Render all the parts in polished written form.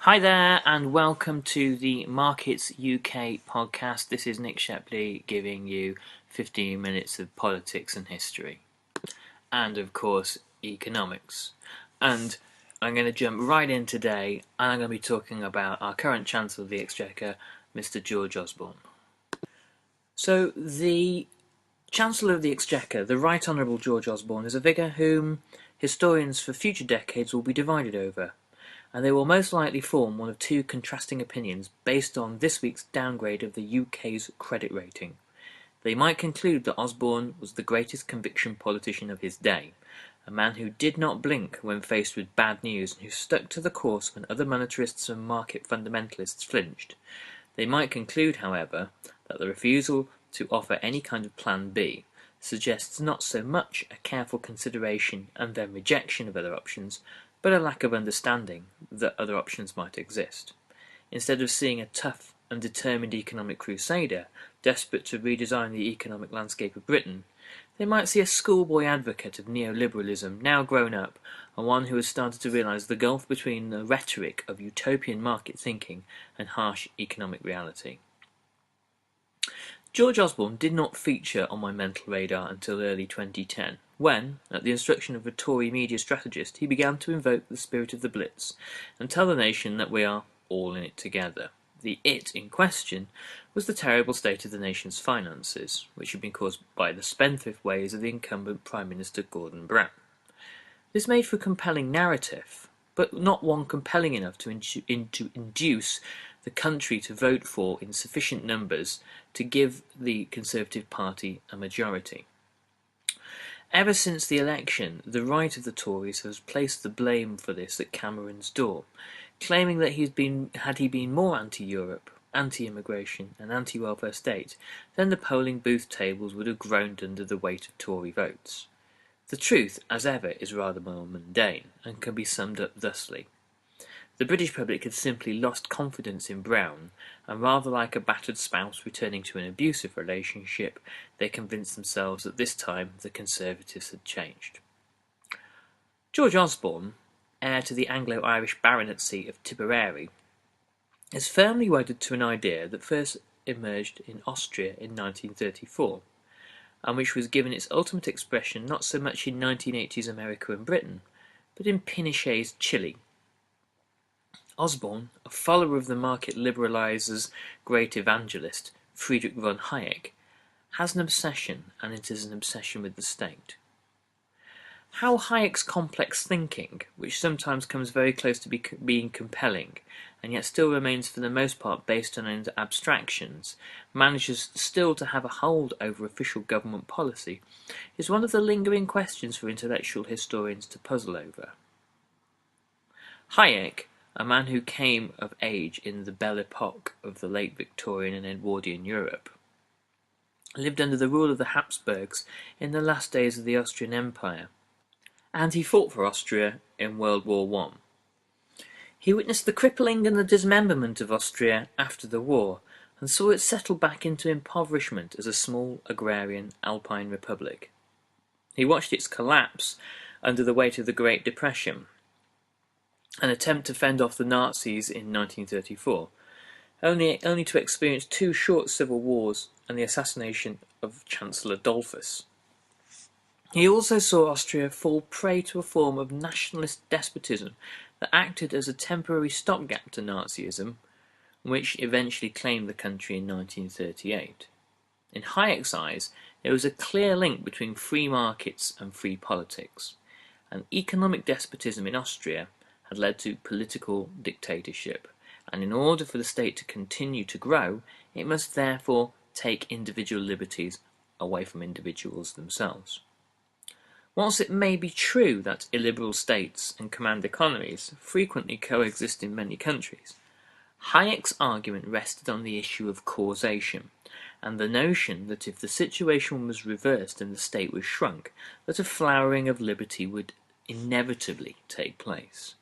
Hi there, and welcome to the Markets UK podcast. This is Nick Shepley giving you 15 minutes of politics and history, and of course, economics. And I'm going to jump right in today, and I'm going to be talking about our current Chancellor of the Exchequer, Mr. George Osborne. So, the Chancellor of the Exchequer, the Right Honourable George Osborne, is a figure whom historians for future decades will be divided over, and they will most likely form one of two contrasting opinions based on this week's downgrade of the UK's credit rating. They might conclude that Osborne was the greatest conviction politician of his day, a man who did not blink when faced with bad news and who stuck to the course when other monetarists and market fundamentalists flinched. They might conclude, however, that the refusal to offer any kind of Plan B suggests not so much a careful consideration and then rejection of other options, but a lack of understanding that other options might exist. Instead of seeing a tough and determined economic crusader desperate to redesign the economic landscape of Britain, they might see a schoolboy advocate of neoliberalism now grown up, and one who has started to realise the gulf between the rhetoric of utopian market thinking and harsh economic reality. George Osborne did not feature on my mental radar until early 2010, when, at the instruction of a Tory media strategist, he began to invoke the spirit of the Blitz and tell the nation that we are all in it together. The "it" in question was the terrible state of the nation's finances, which had been caused by the spendthrift ways of the incumbent Prime Minister Gordon Brown. This made for a compelling narrative, but not one compelling enough to induce the country to vote for in sufficient numbers to give the Conservative Party a majority. Ever since the election, the right of the Tories has placed the blame for this at Cameron's door, claiming that had he been more anti-Europe, anti-immigration and anti-welfare state, then the polling booth tables would have groaned under the weight of Tory votes. The truth, as ever, is rather more mundane, and can be summed up thusly. The British public had simply lost confidence in Brown, and rather like a battered spouse returning to an abusive relationship, they convinced themselves that this time the Conservatives had changed. George Osborne, heir to the Anglo-Irish baronetcy of Tipperary, is firmly wedded to an idea that first emerged in Austria in 1934, and which was given its ultimate expression not so much in 1980s America and Britain, but in Pinochet's Chile. Osborne, a follower of the market liberalizer's great evangelist, Friedrich von Hayek, has an obsession, and it is an obsession with the state. How Hayek's complex thinking, which sometimes comes very close to being compelling, and yet still remains for the most part based on abstractions, manages still to have a hold over official government policy, is one of the lingering questions for intellectual historians to puzzle over. Hayek, a man who came of age in the Belle Epoque of the late Victorian and Edwardian Europe, lived under the rule of the Habsburgs in the last days of the Austrian Empire, and he fought for Austria in World War I. He witnessed the crippling and the dismemberment of Austria after the war, and saw it settle back into impoverishment as a small agrarian Alpine republic. He watched its collapse under the weight of the Great Depression, an attempt to fend off the Nazis in 1934, only to experience two short civil wars and the assassination of Chancellor Dollfuss. He also saw Austria fall prey to a form of nationalist despotism that acted as a temporary stopgap to Nazism, which eventually claimed the country in 1938. In Hayek's eyes, there was a clear link between free markets and free politics, and economic despotism in Austria had led to political dictatorship, and in order for the state to continue to grow, it must therefore take individual liberties away from individuals themselves. Whilst it may be true that illiberal states and command economies frequently coexist in many countries, Hayek's argument rested on the issue of causation, and the notion that if the situation was reversed and the state was shrunk, that a flowering of liberty would inevitably take place.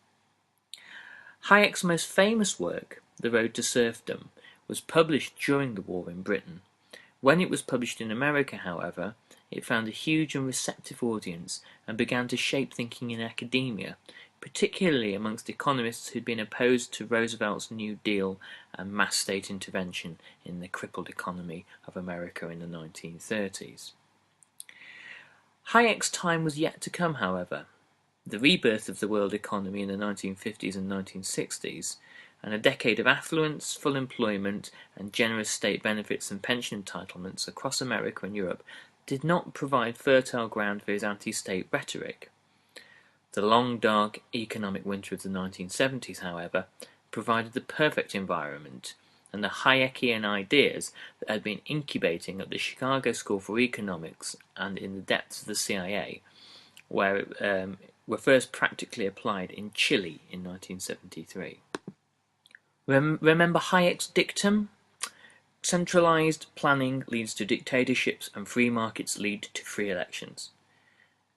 Hayek's most famous work, The Road to Serfdom, was published during the war in Britain. When it was published in America, however, it found a huge and receptive audience and began to shape thinking in academia, particularly amongst economists who'd been opposed to Roosevelt's New Deal and mass state intervention in the crippled economy of America in the 1930s. Hayek's time was yet to come, however. The rebirth of the world economy in the 1950s and 1960s, and a decade of affluence, full employment, and generous state benefits and pension entitlements across America and Europe did not provide fertile ground for his anti-state rhetoric. The long, dark economic winter of the 1970s, however, provided the perfect environment, and the Hayekian ideas that had been incubating at the Chicago School for Economics and in the depths of the CIA were first practically applied in Chile in 1973. Remember Hayek's dictum? Centralized planning leads to dictatorships and free markets lead to free elections.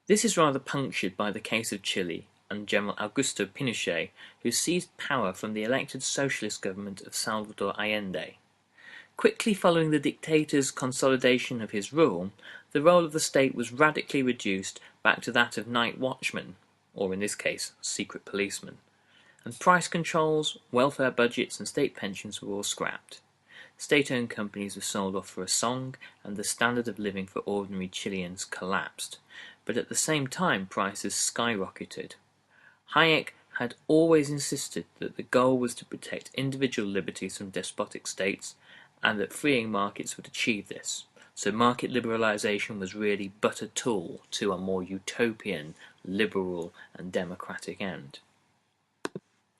This is rather punctured by the case of Chile and General Augusto Pinochet, who seized power from the elected socialist government of Salvador Allende. Quickly following the dictator's consolidation of his rule, the role of the state was radically reduced back to that of night watchman, or in this case, secret policeman, and price controls, welfare budgets and state pensions were all scrapped. State-owned companies were sold off for a song, and the standard of living for ordinary Chileans collapsed, but at the same time prices skyrocketed. Hayek had always insisted that the goal was to protect individual liberties from despotic states, and that freeing markets would achieve this. So market liberalization was really but a tool to a more utopian, liberal and democratic end.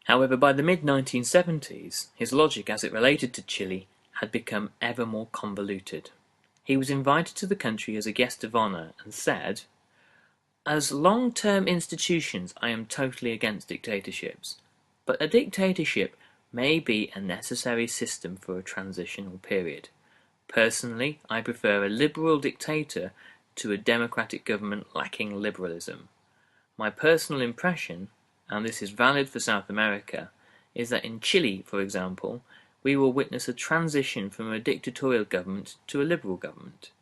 However, by the mid-1970s, his logic as it related to Chile had become ever more convoluted. He was invited to the country as a guest of honor and said, "As long-term institutions, I am totally against dictatorships, but a dictatorship may be a necessary system for a transitional period. Personally, I prefer a liberal dictator to a democratic government lacking liberalism. My personal impression, and this is valid for South America, is that in Chile, for example, we will witness a transition from a dictatorial government to a liberal government."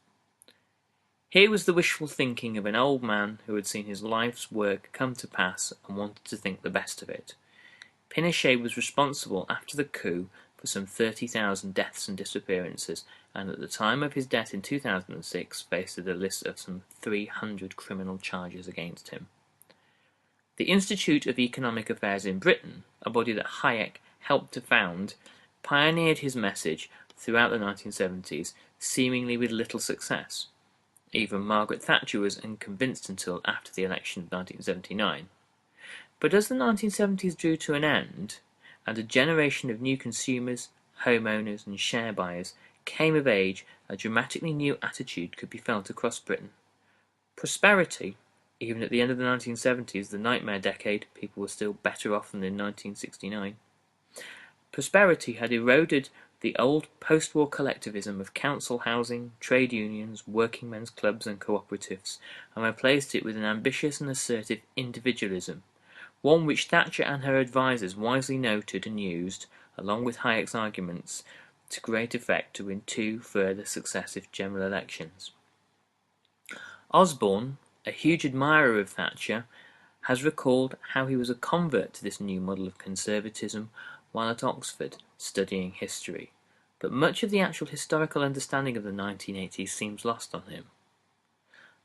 Here was the wishful thinking of an old man who had seen his life's work come to pass and wanted to think the best of it. Pinochet was responsible after the coup for some 30,000 deaths and disappearances, and at the time of his death in 2006 faced a list of some 300 criminal charges against him. The Institute of Economic Affairs in Britain, a body that Hayek helped to found, pioneered his message throughout the 1970s, seemingly with little success. Even Margaret Thatcher was unconvinced until after the election of 1979. But as the 1970s drew to an end, and a generation of new consumers, homeowners and share buyers came of age, a dramatically new attitude could be felt across Britain. Prosperity, even at the end of the 1970s, the nightmare decade, people were still better off than in 1969. Prosperity had eroded the old post-war collectivism of council housing, trade unions, working men's clubs and cooperatives, and replaced it with an ambitious and assertive individualism, one which Thatcher and her advisers wisely noted and used, along with Hayek's arguments, to great effect to win 2 further successive general elections. Osborne, a huge admirer of Thatcher, has recalled how he was a convert to this new model of conservatism while at Oxford studying history, but much of the actual historical understanding of the 1980s seems lost on him.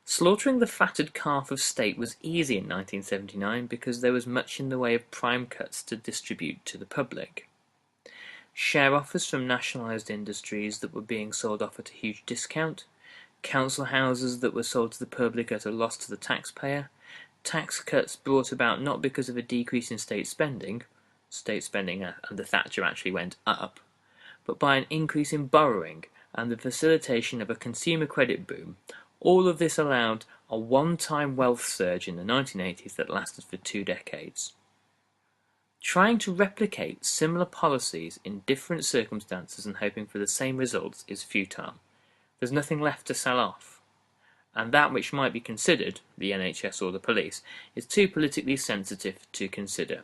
Slaughtering the fatted calf of state was easy in 1979 because there was much in the way of prime cuts to distribute to the public. Share offers from nationalised industries that were being sold off at a huge discount, council houses that were sold to the public at a loss to the taxpayer, tax cuts brought about not because of a decrease in state spending under Thatcher actually went up, but by an increase in borrowing and the facilitation of a consumer credit boom. All of this allowed a one-time wealth surge in the 1980s that lasted for 2 decades. Trying to replicate similar policies in different circumstances and hoping for the same results is futile. There's nothing left to sell off, and that which might be considered, the NHS or the police, is too politically sensitive to consider.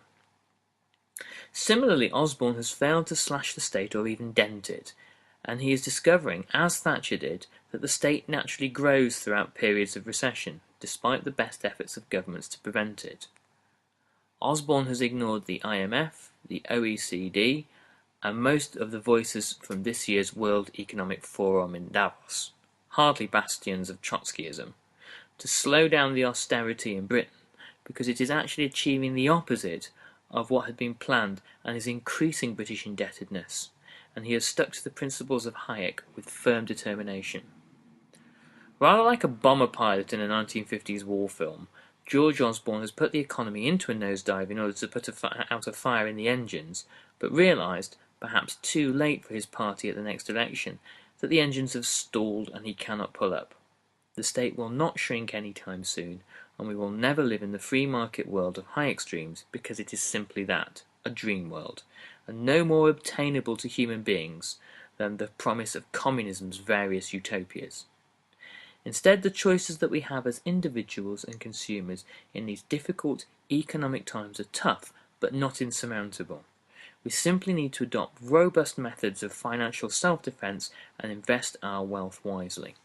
Similarly, Osborne has failed to slash the state or even dent it, and he is discovering, as Thatcher did, that the state naturally grows throughout periods of recession, despite the best efforts of governments to prevent it. Osborne has ignored the IMF, the OECD, and most of the voices from this year's World Economic Forum in Davos, hardly bastions of Trotskyism, to slow down the austerity in Britain, because it is actually achieving the opposite of what had been planned and is increasing British indebtedness, and he has stuck to the principles of Hayek with firm determination. Rather like a bomber pilot in a 1950s war film, George Osborne has put the economy into a nosedive in order to put out a fire in the engines, but realised, perhaps too late for his party at the next election, that the engines have stalled and he cannot pull up. The state will not shrink any time soon, and we will never live in the free market world of Hayek's dreams, because it is simply that, a dream world, and no more obtainable to human beings than the promise of communism's various utopias. Instead, the choices that we have as individuals and consumers in these difficult economic times are tough, but not insurmountable. We simply need to adopt robust methods of financial self-defense and invest our wealth wisely.